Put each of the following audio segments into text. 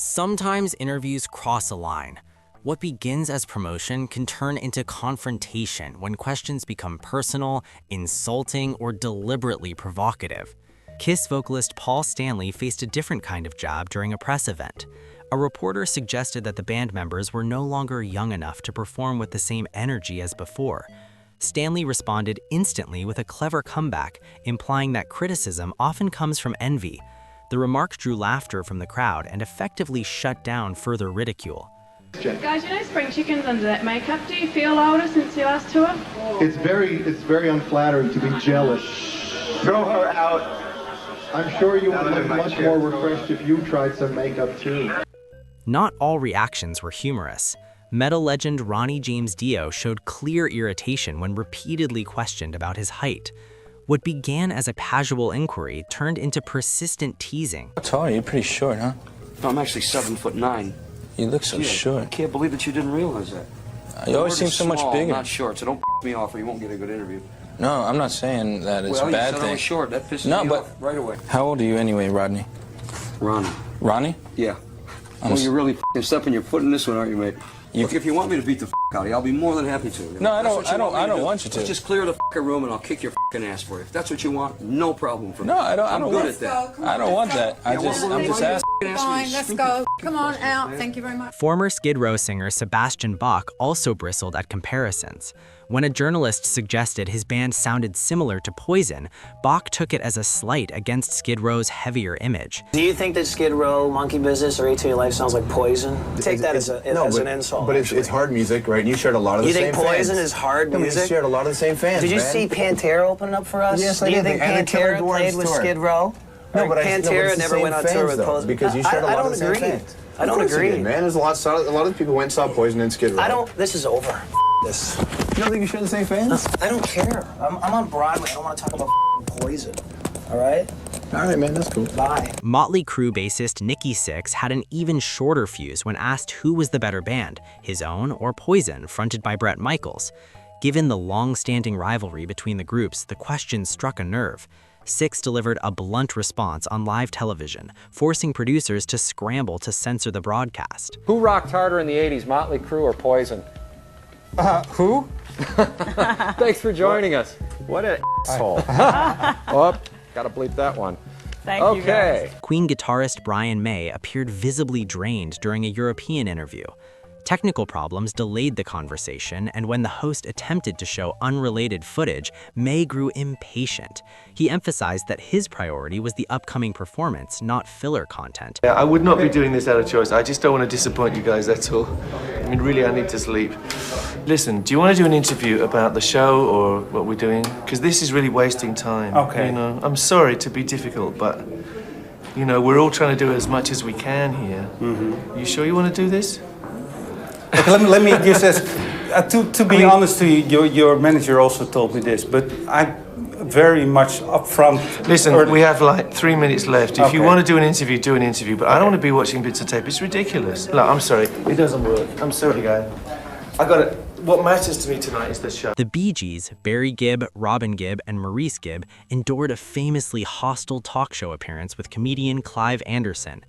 Sometimes interviews cross a line. What begins as promotion can turn into confrontation when questions become personal, insulting, or deliberately provocative. Kiss vocalist Paul Stanley faced a different kind of jab during a press event. A reporter suggested that the band members were no longer young enough to perform with the same energy as before. Stanley responded instantly with a clever comeback, implying that criticism often comes from envy. The remark drew laughter from the crowd and effectively shut down further ridicule. Guys, you know spring chicken's under that makeup. Do you feel older since your last tour? It's very unflattering to be jealous. Throw her out. I'm sure you would look much more refreshed if you tried some makeup too. Not all reactions were humorous. Metal legend Ronnie James Dio showed clear irritation when repeatedly questioned about his height. What began as a casual inquiry turned into persistent teasing. How tall are you? You're pretty short, huh? No, I'm actually 7'9". You look so I short. can't believe that you didn't realize that. You always seem so much Small, bigger. Not short, so don't me off or you won't get a good interview. No, I'm not saying that it's Well, a bad you said I thing. was short. That pisses No, me but off right away. how old are you anyway, Rodney? Ronnie. Ronnie? Yeah. I'm Well, you're really stepping your foot in this one, aren't you, mate? You- Look, if you want me to beat the out of you, I'll be more than happy to. No, I That's don't- what you I don't- want me I to don't do. want you to. Let's just clear the room and I'll kick your ass for you. If that's what you want, no problem for me. No, I don't. I'm I don't good want at that. I don't want that. I'm just asking. Fine, let's go. Come on out. Thank you very much. Former Skid Row singer Sebastian Bach also bristled at comparisons. When a journalist suggested his band sounded similar to Poison, Bach took it as a slight against Skid Row's heavier image. Do you think that Skid Row, Monkey Business, or AT Life sounds like Poison? Take that as an insult. But it's hard music, right? And you shared a lot of the You same think Poison fans. is hard Yeah, music? you shared a lot of the same fans, Did you man. see Pantera open up for us? Yes, I Do you did. think And the Killer Pantera Dwarfs played with tour. Skid Row? No, but Pantera it's the never went on same tour fans, with though, Poison. because you shared a lot of the same fans. I don't Of course you agree. did, man. There's a lot of people went and saw Poison and Skid Row. This is over. This. You don't think you share the same fans? I don't care. I'm on Broadway. I don't want to talk about Poison. All right? All right, man. That's cool. Bye. Motley Crue bassist Nikki Sixx had an even shorter fuse when asked who was the better band, his own or Poison, fronted by Bret Michaels. Given the long-standing rivalry between the groups, the question struck a nerve. Sixx delivered a blunt response on live television, forcing producers to scramble to censor the broadcast. Who rocked harder in the 80s, Motley Crue or Poison? Who? Thanks for joining us. What an asshole. Oh, gotta bleep that one. Thank you, guys. Queen guitarist Brian May appeared visibly drained during a European interview. Technical problems delayed the conversation, and when the host attempted to show unrelated footage, May grew impatient. He emphasized that his priority was the upcoming performance, not filler content. Yeah, I would not be doing this out of choice. I just don't want to disappoint you guys, that's all. I mean, really, I need to sleep. Listen, do you want to do an interview about the show or what we're doing? Because this is really wasting time. Okay. You know, I'm sorry to be difficult, but, you know, we're all trying to do as much as we can here. You sure you want to do this? Okay, let me just ask, to be honest to you, your manager also told me this, but I'm very much upfront. Listen, we have like 3 minutes left. If you Okay. want to do an interview, but I don't want to be watching bits of tape. It's ridiculous. Look, I'm sorry. It doesn't work. I'm sorry, guy. I got it. What matters to me tonight is the show. The Bee Gees, Barry Gibb, Robin Gibb, and Maurice Gibb endured a famously hostile talk show appearance with comedian Clive Anderson.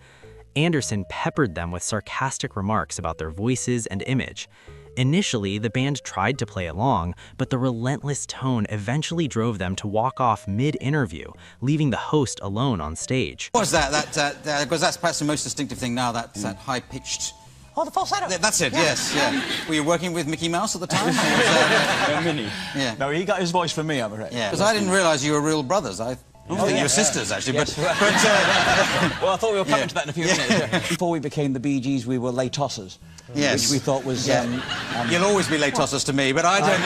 Anderson peppered them with sarcastic remarks about their voices and image. Initially, the band tried to play along, but the relentless tone eventually drove them to walk off mid-interview, leaving the host alone on stage. What was that? Because that's perhaps the most distinctive thing now, that high-pitched... Oh, the falsetto. That's it, yes, yeah. Were you working with Mickey Mouse at the time? Or was Minnie. Yeah. No, he got his voice from me, I'm afraid. Yeah, because I didn't realise you were real brothers. I think you were sisters, actually, Yes. but Well, I thought we were coming to that in a few minutes. Before we became the Bee Gees, we were lay tossers. Yes. Which we thought was... You'll always be late tossers to me, but I don't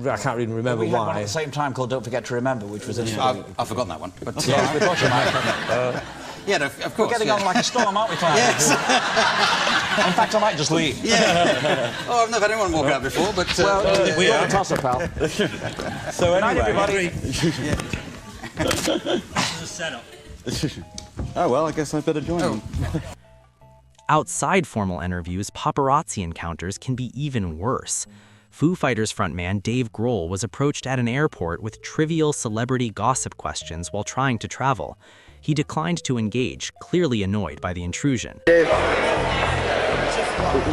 know. I can't even remember We had one at why. the same time called Don't Forget to Remember, which was a... I've forgotten that one. But, Yeah, we thought you might. yeah, no, of course. We're getting on like a storm, aren't we, Clive? Yes. In fact, I might just leave. Yeah. Oh, I've never had anyone walk out before, but... Well, we are a tosser, pal. So anyway, everybody. This is a setup. Oh, well, I guess I better join them. Outside formal interviews, paparazzi encounters can be even worse. Foo Fighters frontman Dave Grohl was approached at an airport with trivial celebrity gossip questions while trying to travel. He declined to engage, clearly annoyed by the intrusion. Dave,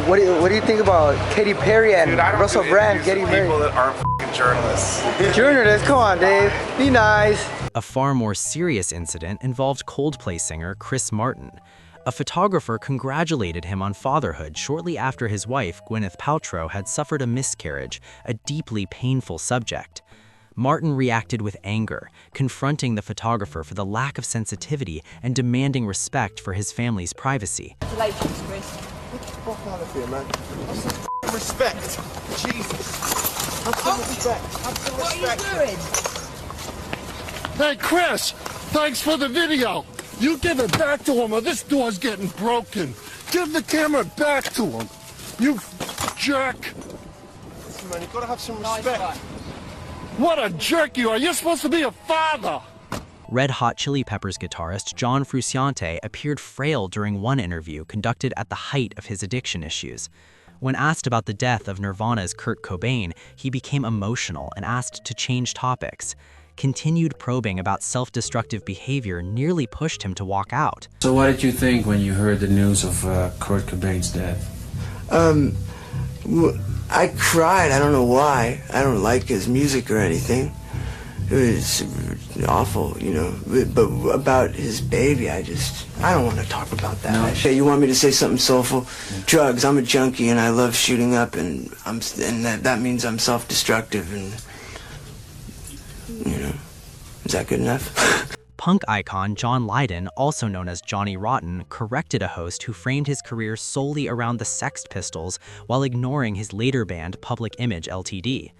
what do you think about Katy Perry and Russell Brand getting married? People that aren't f***ing journalists. Journalists, come on, Dave. Be nice. A far more serious incident involved Coldplay singer Chris Martin. A photographer congratulated him on fatherhood shortly after his wife, Gwyneth Paltrow, had suffered a miscarriage, a deeply painful subject. Martin reacted with anger, confronting the photographer for the lack of sensitivity and demanding respect for his family's privacy. Congratulations, Chris. Get the fuck out of here, man. Have some respect. Jesus. Have some respect. Have some respect. What are you doing? Hey, Chris, thanks for the video. You give it back to him or this door's getting broken. Give the camera back to him. You jerk. Listen, man, you gotta have some respect. What a jerk you are. You're supposed to be a father. Red Hot Chili Peppers guitarist John Frusciante appeared frail during one interview conducted at the height of his addiction issues. When asked about the death of Nirvana's Kurt Cobain, he became emotional and asked to change topics. Continued probing about self-destructive behavior nearly pushed him to walk out. So what did you think when you heard the news of Kurt Cobain's death? I cried. I don't know why. I don't like his music or anything. It was awful, you know. But about his baby, I don't want to talk about that. No. Okay, you want me to say something soulful? Drugs. I'm a junkie and I love shooting up, and that means I'm self-destructive, and you know, is that good enough? Punk icon John Lydon, also known as Johnny Rotten, corrected a host who framed his career solely around the Sex Pistols while ignoring his later band Public Image Ltd.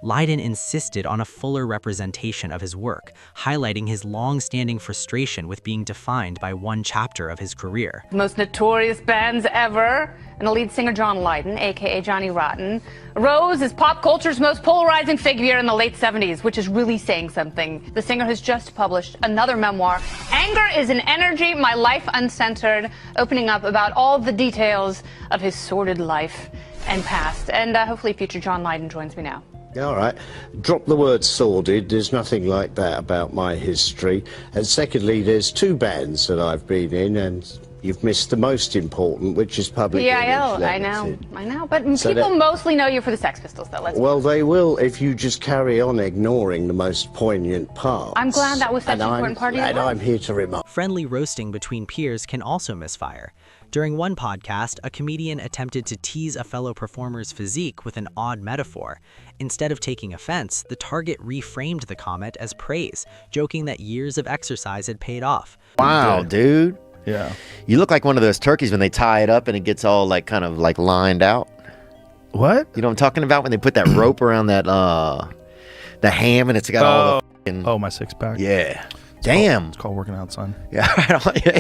Lydon insisted on a fuller representation of his work, highlighting his long-standing frustration with being defined by one chapter of his career. The most notorious bands ever, and the lead singer John Lydon, aka Johnny Rotten, rose as pop culture's most polarizing figure in the late 70s, which is really saying something. The singer has just published another memoir, Anger is an Energy, My Life Uncensored, opening up about all the details of his sordid life and past. And hopefully future John Lydon joins me now. All right. Drop the word sordid. There's nothing like that about my history. And secondly, there's two bands that I've been in, and you've missed the most important, which is Public Image I know. But so people mostly know you for the Sex Pistols, though. Well, they will if you just carry on ignoring the most poignant parts. I'm glad that was such an important part of your life. And I'm here to remind. Friendly roasting between peers can also misfire. During one podcast, a comedian attempted to tease a fellow performer's physique with an odd metaphor. Instead of taking offense, the target reframed the comment as praise, joking that years of exercise had paid off. Wow, dude. Yeah. You look like one of those turkeys when they tie it up and it gets all like kind of like lined out. What? You know what I'm talking about? When they put that rope around that the ham and it's got all the my six-pack. Yeah. Damn. It's called working out, son. Yeah.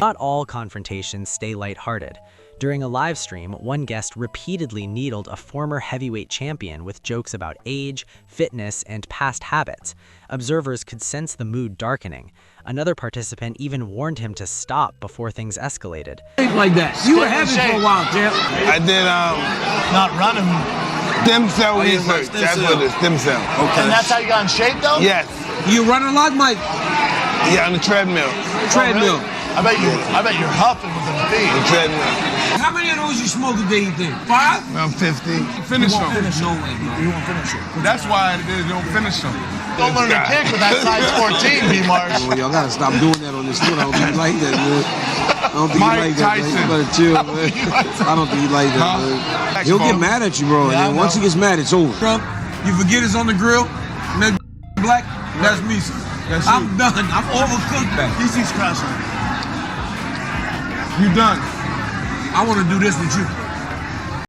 Not all confrontations stay lighthearted. During a live stream, one guest repeatedly needled a former heavyweight champion with jokes about age, fitness, and past habits. Observers could sense the mood darkening. Another participant even warned him to stop before things escalated. Like that. You were heavy for a while, champ. I did, not running. Stem cell research. That's what it is, stem cell. Okay. And that's how you got in shape, though? Yes. You running a lot, Mike? Yeah, on the treadmill. Treadmill. I bet you're huffing with the feet. The treadmill. How many of those you smoke a day, you think? 5? Around 50. Finish them. No way, bro. You won't finish it. That's why it is, you don't finish them. Don't learn to kick with that size 14, B-Marsh. Well, y'all gotta stop doing that on this foot. I don't think you like that, man. I don't think you like that, man. You better chill, man. I don't think you like that, man. He'll get mad at you, bro. And then once he gets mad, it's over. You forget it's on the grill, and that black, that's me. I'm done. I'm overcooked back. DC's crashing. You done. I want to do this with you.